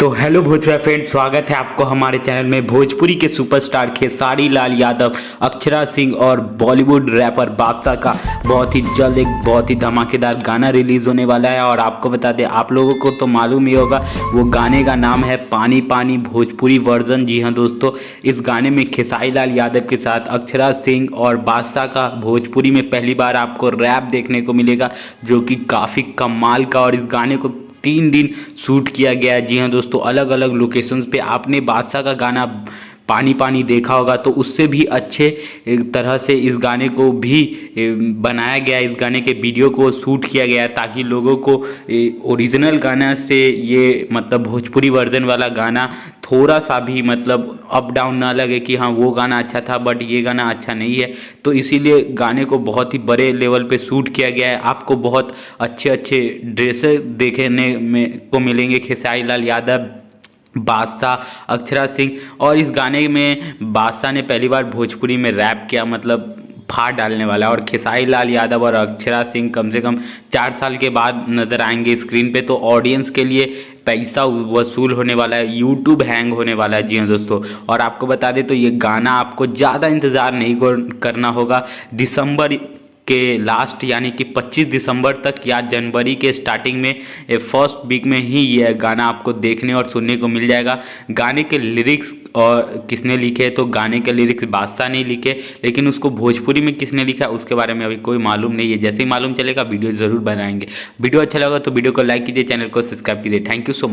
तो hello Bhojpuri friend, स्वागत है आपको हमारे चैनल में। भोजपुरी के सुपरस्टार खेसारी लाल यादव, अक्षरा सिंह और बॉलीवुड रैपर बादशाह का बहुत ही जल्द एक बहुत ही धमाकेदार गाना रिलीज होने वाला है। और आपको बता दें, आप लोगों को तो मालूम ही होगा, वो गाने का नाम है पानी पानी भोजपुरी वर्जन। जी हाँ दोस्तों, इस गाने में खेसारी लाल यादव के साथ अक्षरा सिंह और बादशाह का भोजपुरी में पहली बार आपको रैप देखने को मिलेगा, जो कि काफ़ी कमाल का। और इस गाने को 3 दिन शूट किया गया है। जी हाँ दोस्तों, अलग अलग लोकेशंस पे। आपने बादशाह का गाना पानी पानी देखा होगा, तो उससे भी अच्छे तरह से इस गाने को भी बनाया गया है। इस गाने के वीडियो को शूट किया गया है ताकि लोगों को ओरिजिनल गाना से ये मतलब भोजपुरी वर्जन वाला गाना थोड़ा सा भी मतलब अप डाउन ना लगे कि हाँ वो गाना अच्छा था बट ये गाना अच्छा नहीं है। तो इसीलिए गाने को बहुत ही बड़े लेवल पे शूट किया गया है। आपको बहुत अच्छे अच्छे ड्रेसेस देखने में को मिलेंगे। खेसारी लाल यादव, बादशाह, अक्षरा सिंह। और इस गाने में बादशाह ने पहली बार भोजपुरी में रैप किया, मतलब फाड़ डालने वाला है। और खेसारी लाल यादव और अक्षरा सिंह कम से कम 4 साल के बाद नजर आएंगे स्क्रीन पे। तो ऑडियंस के लिए पैसा वसूल होने वाला है, यूट्यूब हैंग होने वाला है। जी हाँ दोस्तों, और आपको बता दें तो ये गाना आपको ज़्यादा इंतज़ार नहीं करना होगा। दिसंबर के लास्ट यानी कि 25 दिसंबर तक या जनवरी के स्टार्टिंग में फर्स्ट वीक में ही यह गाना आपको देखने और सुनने को मिल जाएगा। गाने के लिरिक्स और किसने लिखे, तो गाने के लिरिक्स बादशाह ने लिखे, लेकिन उसको भोजपुरी में किसने लिखा उसके बारे में अभी कोई मालूम नहीं है। जैसे ही मालूम चलेगा वीडियो ज़रूर बनाएंगे। वीडियो अच्छा लगा तो वीडियो को लाइक कीजिए, चैनल को सब्सक्राइब कीजिए। Thank you so much.